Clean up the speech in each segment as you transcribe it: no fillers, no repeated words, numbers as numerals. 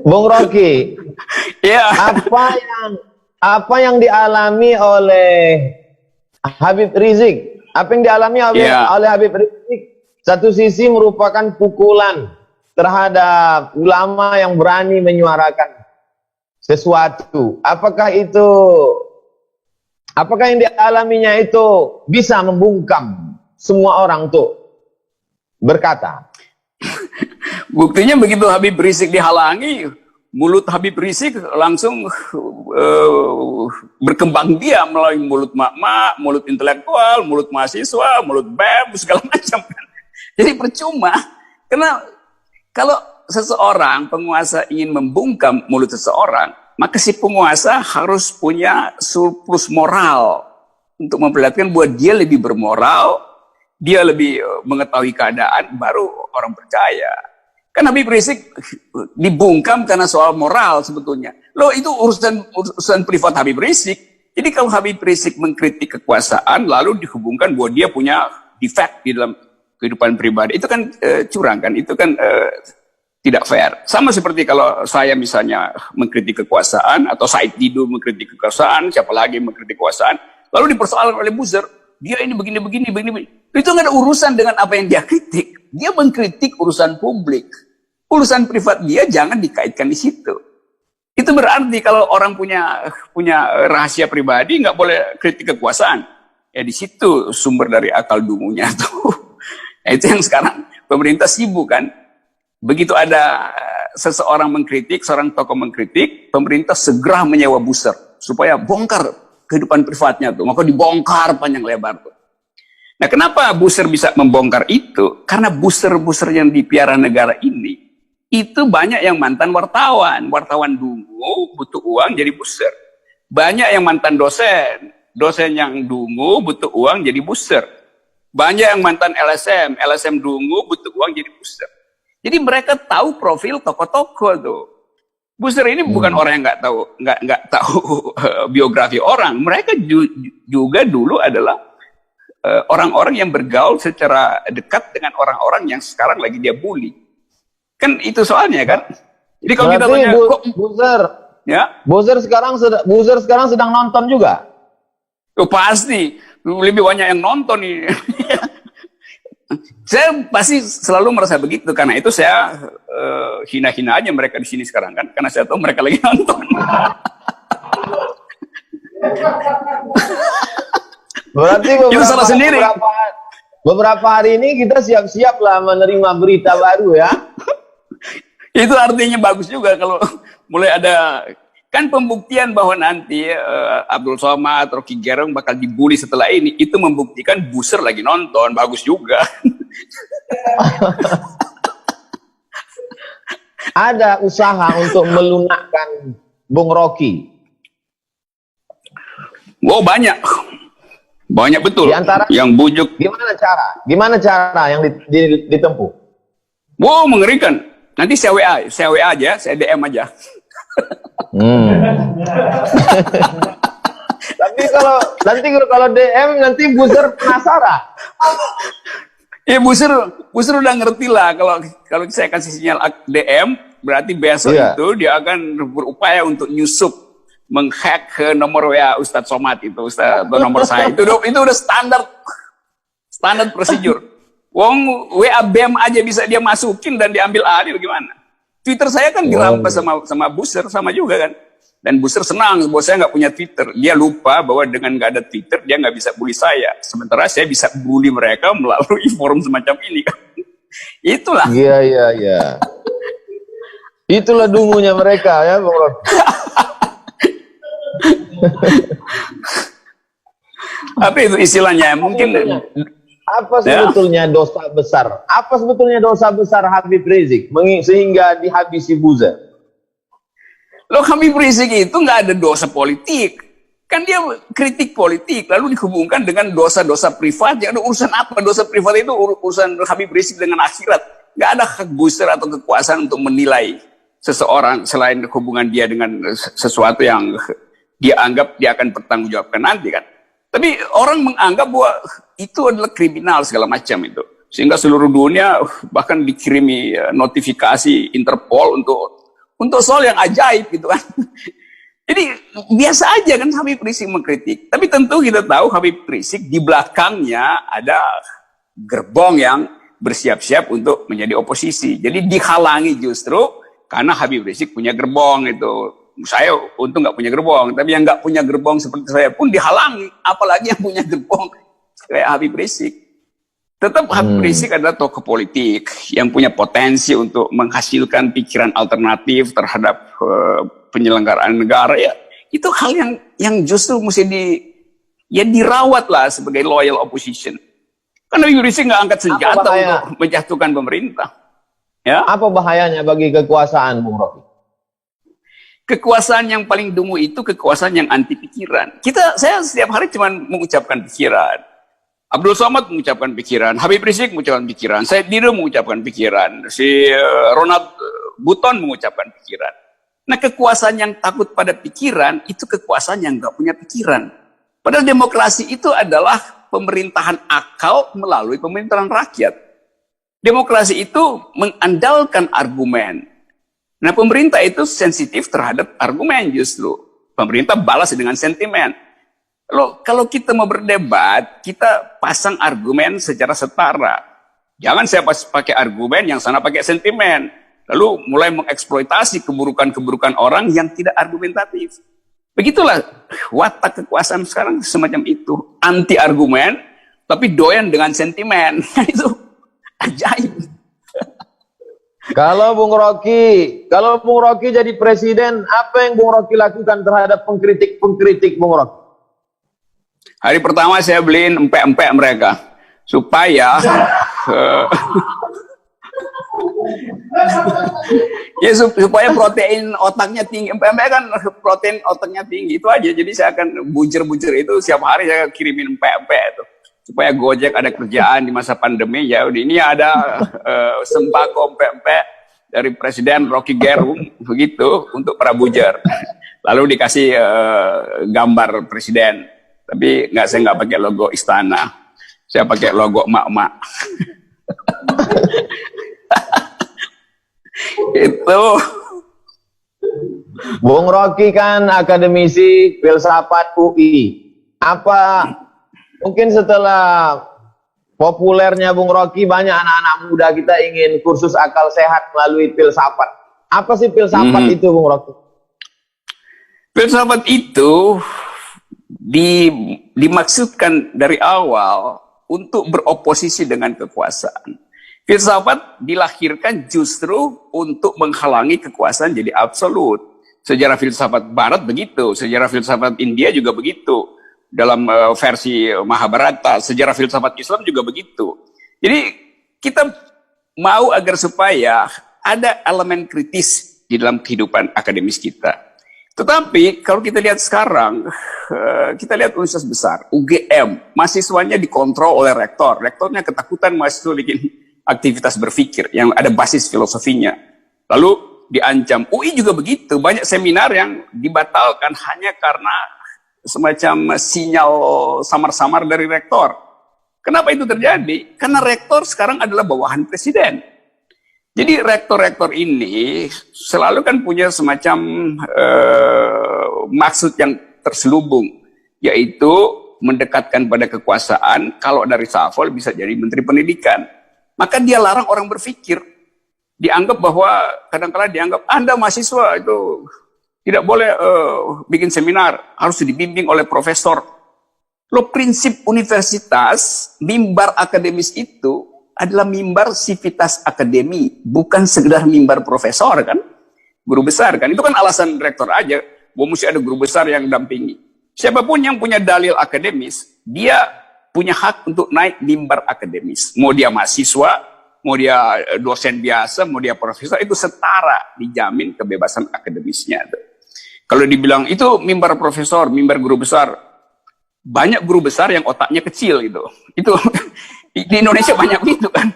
Bung Rocky, Ya, apa yang dialami oleh Habib Rizik, apa yang dialami oleh Habib Rizik, satu sisi merupakan pukulan terhadap ulama yang berani menyuarakan sesuatu. Apakah yang dialaminya itu bisa membungkam semua orang untuk berkata? buktinya begitu Habib Rizik dihalangi, mulut Habib Rizik langsung berkembang dia melalui mulut mak-mak, mulut intelektual, mulut mahasiswa, mulut BEM, segala macam. Jadi percuma, karena kalau seseorang penguasa ingin membungkam mulut seseorang, maka si penguasa harus punya surplus moral untuk memperlihatkan bahwa dia lebih bermoral, dia lebih mengetahui keadaan, baru orang percaya. Kan Habib Rizik dibungkam karena soal moral sebetulnya. Loh, itu urusan privat Habib Rizik. Jadi kalau Habib Rizik mengkritik kekuasaan lalu dihubungkan bahwa dia punya defect di dalam kehidupan pribadi, itu kan curang kan, itu kan tidak fair. Sama seperti kalau saya misalnya mengkritik kekuasaan, atau Said Didu mengkritik kekuasaan, siapa lagi mengkritik kekuasaan, lalu dipersoalkan oleh buzzer, dia ini begini. Itu nggak ada urusan dengan apa yang dia kritik. Dia mengkritik urusan publik. Urusan privat dia jangan dikaitkan di situ. Itu berarti kalau orang punya rahasia pribadi nggak boleh kritik kekuasaan. Ya di situ sumber dari akal dungunya tuh. Ya, itu yang sekarang pemerintah sibuk kan. Begitu ada seseorang mengkritik, seorang tokoh mengkritik, pemerintah segera menyewa buzzer supaya bongkar kehidupan privatnya tuh. Maka dibongkar panjang lebar tuh. Nah, kenapa buzzer bisa membongkar itu? Karena buzzer-buzzer yang dipiara negara ini itu banyak yang mantan wartawan. Wartawan dungu butuh uang jadi buzzer. Banyak yang mantan dosen. Dosen yang dungu butuh uang jadi buzzer. Banyak yang mantan LSM. LSM dungu butuh uang jadi buzzer. Jadi mereka tahu profil tokoh-tokoh tuh. Buzzer ini bukan orang yang nggak tahu biografi orang. Mereka juga dulu adalah orang-orang yang bergaul secara dekat dengan orang-orang yang sekarang lagi dia bully. Kan itu soalnya kan. Jadi kalau kita tanya kok buzzer sekarang sedang nonton juga. Oh, pasti lebih banyak yang nonton ini. Saya pasti selalu merasa begitu, karena itu saya hina-hina aja mereka di sini sekarang kan, karena saya tahu mereka lagi nonton. Berarti itu salah sendiri. Beberapa hari ini kita siap-siap lah menerima berita baru ya. Itu artinya bagus juga kalau mulai ada kan pembuktian bahwa nanti Abdul Somad, Rocky Gerung bakal dibully setelah ini. Itu membuktikan buzzer lagi nonton, bagus juga. Ada usaha untuk melunakkan Bung Rocky. Wow, banyak betul. Di antara yang bujuk. Gimana cara yang ditempuh? Wow, mengerikan. Nanti saya WA aja, saya DM aja. Tapi kalau DM nanti buzzer penasaran. Ya buzzer udah ngerti lah kalau saya kasih sinyal DM, berarti besok itu dia akan berupaya untuk nyusup, menghack ke nomor WA Ustadz Somad itu, atau nomor saya. Itu udah standar prosedur. Wong WA BEM aja bisa dia masukin dan diambil alih, gimana? Twitter saya kan dirampas sama buzzer, sama juga kan. Dan buzzer senang bahwa saya nggak punya Twitter. Dia lupa bahwa dengan nggak ada Twitter dia nggak bisa bully saya. Sementara saya bisa bully mereka melalui forum semacam ini kan. Itulah. Iya. Itulah dungunya mereka ya, Bung Rod. Apa itu istilahnya? Mungkin apa sebetulnya dosa besar? Apa sebetulnya dosa besar Habib Rizik sehingga dihabisi buzzer? Loh, Habib Rizik itu nggak ada dosa politik. Kan dia kritik politik, lalu dihubungkan dengan dosa-dosa privat. Yang ada urusan apa? Dosa privat itu urusan Habib Rizik dengan akhirat. Nggak ada hak buzzer atau kekuasaan untuk menilai seseorang selain hubungan dia dengan sesuatu yang dia anggap dia akan bertanggungjawabkan nanti kan. Tapi orang menganggap bahwa itu adalah kriminal segala macam itu. Sehingga seluruh dunia bahkan dikirimi notifikasi Interpol untuk untuk soal yang ajaib gitu kan. Jadi biasa aja kan Habib Rizik mengkritik. Tapi tentu kita tahu Habib Rizik di belakangnya ada gerbong yang bersiap-siap untuk menjadi oposisi. Jadi dihalangi justru karena Habib Rizik punya gerbong itu. Saya untung nggak punya gerbong, tapi yang nggak punya gerbong seperti saya pun dihalangi. Apalagi yang punya gerbong kayak Habib Rizik. Tetap Habib Rizik adalah tokoh politik yang punya potensi untuk menghasilkan pikiran alternatif terhadap penyelenggaraan negara ya. Itu hal yang justru mesti dirawat lah sebagai loyal opposition. Karena Habib Rizik nggak angkat senjata untuk menjatuhkan pemerintah. Ya. Apa bahayanya bagi kekuasaan, Bung Rocky? Kekuasaan yang paling dungu itu kekuasaan yang anti pikiran. Saya setiap hari cuma mengucapkan pikiran. Abdul Somad mengucapkan pikiran, Habib Rizik mengucapkan pikiran, Said Didu mengucapkan pikiran, si Ronald Buton mengucapkan pikiran. Nah, kekuasaan yang takut pada pikiran itu kekuasaan yang nggak punya pikiran. Padahal demokrasi itu adalah pemerintahan akal melalui pemerintahan rakyat. Demokrasi itu mengandalkan argumen. Nah, pemerintah itu sensitif terhadap argumen justru. Pemerintah balas dengan sentimen. Loh, kalau kita mau berdebat, kita pasang argumen secara setara. Jangan saya pakai argumen, yang sana pakai sentimen. Lalu mulai mengeksploitasi keburukan-keburukan orang yang tidak argumentatif. Begitulah watak kekuasaan sekarang semacam itu. Anti argumen, tapi doyan dengan sentimen. Itu ajaib. Kalau Bung Rocky jadi presiden, apa yang Bung Rocky lakukan terhadap pengkritik Bung Rocky? Hari pertama saya beliin empek-empek mereka supaya ya supaya protein otaknya tinggi. Empek-empek kan protein otaknya tinggi, itu aja. Jadi saya akan bujur-bujur itu setiap hari saya kirimin empek-empek itu supaya Gojek ada kerjaan di masa pandemi. Ya udah, ini ada sembako empek-empek dari Presiden Rocky Gerung begitu untuk para bujer. Lalu dikasih gambar presiden. Tapi saya nggak pakai logo istana, saya pakai logo emak-emak. Itu. Bung Rocky kan akademisi filsafat UI. Apa mungkin setelah populernya Bung Rocky, banyak anak-anak muda kita ingin kursus akal sehat melalui filsafat. Apa sih filsafat itu, Bung Rocky? Filsafat itu dimaksudkan dari awal untuk beroposisi dengan kekuasaan. Filsafat dilahirkan justru untuk menghalangi kekuasaan jadi absolut. Sejarah filsafat Barat begitu, sejarah filsafat India juga begitu. Dalam versi Mahabharata, sejarah filsafat Islam juga begitu. Jadi kita mau agar supaya ada elemen kritis di dalam kehidupan akademis kita. Tetapi kalau kita lihat sekarang, kita lihat universitas besar, UGM, mahasiswanya dikontrol oleh rektor. Rektornya ketakutan mahasiswa bikin aktivitas berpikir yang ada basis filosofinya. Lalu diancam. UI juga begitu, banyak seminar yang dibatalkan hanya karena semacam sinyal samar-samar dari rektor. Kenapa itu terjadi? Karena rektor sekarang adalah bawahan presiden. Jadi rektor-rektor ini selalu kan punya semacam maksud yang terselubung, yaitu mendekatkan pada kekuasaan. Kalau dari Safol bisa jadi menteri pendidikan, maka dia larang orang berpikir. Dianggap bahwa kadang-kadang dianggap Anda mahasiswa itu tidak boleh bikin seminar, harus dibimbing oleh profesor. Loh, prinsip universitas, mimbar akademis itu adalah mimbar sivitas akademi, bukan sekedar mimbar profesor kan, guru besar kan. Itu kan alasan rektor aja, bahwa mesti ada guru besar yang dampingi. Siapapun yang punya dalil akademis, dia punya hak untuk naik mimbar akademis. Mau dia mahasiswa, mau dia dosen biasa, mau dia profesor, itu setara, dijamin kebebasan akademisnya. Kalau dibilang itu mimbar profesor, mimbar guru besar, banyak guru besar yang otaknya kecil gitu. Itu di Indonesia banyak gitu kan.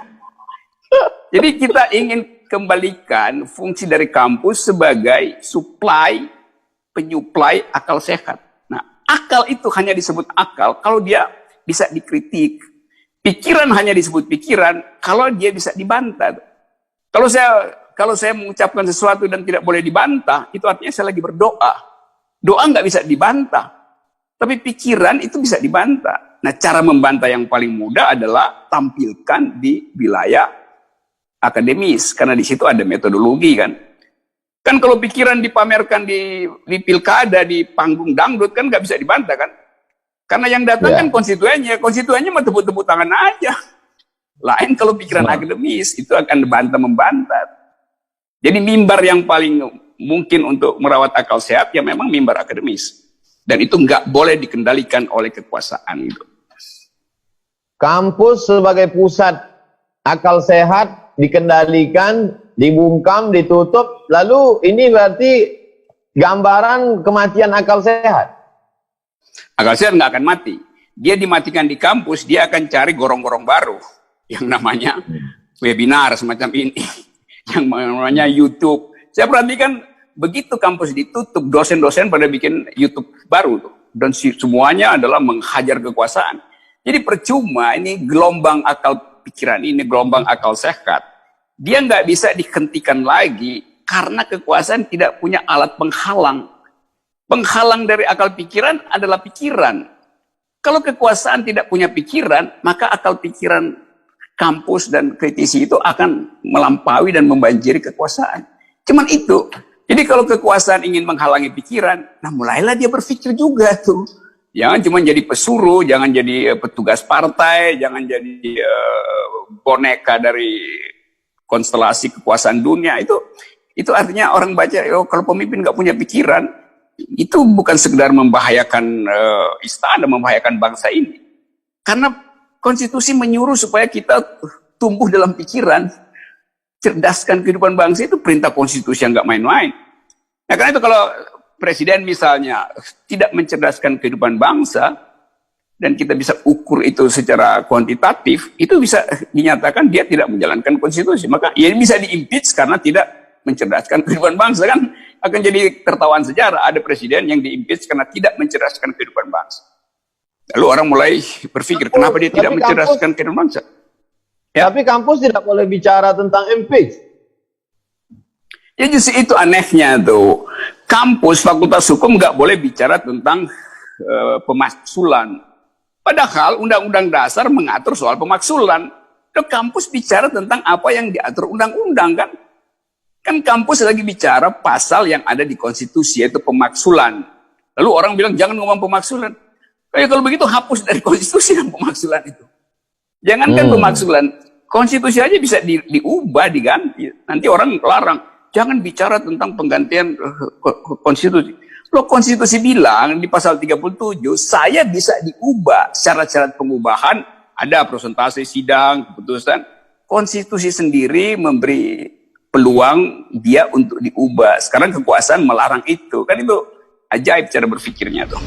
Jadi kita ingin kembalikan fungsi dari kampus sebagai penyuplai akal sehat. Nah, akal itu hanya disebut akal kalau dia bisa dikritik. Pikiran hanya disebut pikiran kalau dia bisa dibantah. Kalau saya kalau saya mengucapkan sesuatu dan tidak boleh dibantah, itu artinya saya lagi berdoa. Doa nggak bisa dibantah. Tapi pikiran itu bisa dibantah. Nah, cara membantah yang paling mudah adalah tampilkan di wilayah akademis. Karena di situ ada metodologi kan. Kan kalau pikiran dipamerkan di pilkada, di panggung dangdut kan nggak bisa dibantah kan. Karena yang datang kan konstituennya mah tepuk-tepuk tangan aja. Lain kalau pikiran akademis, itu akan membantah. Jadi mimbar yang paling mungkin untuk merawat akal sehat, ya memang mimbar akademis. Dan itu nggak boleh dikendalikan oleh kekuasaan itu. Kampus sebagai pusat akal sehat dikendalikan, dibungkam, ditutup, lalu ini berarti gambaran kematian akal sehat. Akal sehat nggak akan mati. Dia dimatikan di kampus, dia akan cari gorong-gorong baru. Yang namanya webinar semacam ini. Yang namanya YouTube. Saya perhatikan begitu kampus ditutup, dosen-dosen pada bikin YouTube baru tuh. Dan semuanya adalah menghajar kekuasaan. Jadi percuma ini gelombang akal pikiran ini, gelombang akal sehat. Dia nggak bisa dihentikan lagi karena kekuasaan tidak punya alat penghalang. Penghalang dari akal pikiran adalah pikiran. Kalau kekuasaan tidak punya pikiran, maka akal pikiran kampus dan kritisi itu akan melampaui dan membanjiri kekuasaan. Cuman itu. Jadi kalau kekuasaan ingin menghalangi pikiran, nah mulailah dia berpikir juga tuh. Jangan cuma jadi pesuruh, jangan jadi petugas partai, jangan jadi boneka dari konstelasi kekuasaan dunia. Itu artinya orang baca, kalau pemimpin nggak punya pikiran, itu bukan sekedar membahayakan istana, membahayakan bangsa ini. Karena konstitusi menyuruh supaya kita tumbuh dalam pikiran, cerdaskan kehidupan bangsa, itu perintah konstitusi yang nggak main-main. Nah, karena itu kalau presiden misalnya tidak mencerdaskan kehidupan bangsa, dan kita bisa ukur itu secara kuantitatif, itu bisa dinyatakan dia tidak menjalankan konstitusi. Maka ya bisa diimpeach karena tidak mencerdaskan kehidupan bangsa, kan akan jadi tertawaan sejarah. Ada presiden yang diimpeach karena tidak mencerdaskan kehidupan bangsa. Lalu orang mulai berpikir, kenapa dia tidak mencerdaskan kehidupan bangsa? Ya. Tapi kampus tidak boleh bicara tentang impeach. Ya justru itu anehnya tuh. Kampus Fakultas Hukum nggak boleh bicara tentang pemaksulan. Padahal Undang-Undang Dasar mengatur soal pemaksulan. Loh, kampus bicara tentang apa yang diatur undang-undang kan? Kan kampus lagi bicara pasal yang ada di konstitusi, yaitu pemaksulan. Lalu orang bilang jangan ngomong pemaksulan. Kalau begitu hapus dari konstitusi dan pemaksulan itu. Jangankan pemaksulan, konstitusi aja bisa diubah, diganti. Nanti orang larang, jangan bicara tentang penggantian konstitusi. Loh, konstitusi bilang di pasal 37, saya bisa diubah. Syarat-syarat pengubahan, ada presentasi sidang, keputusan. Konstitusi sendiri memberi peluang dia untuk diubah. Sekarang kekuasaan melarang itu. Kan itu ajaib cara berpikirnya tuh.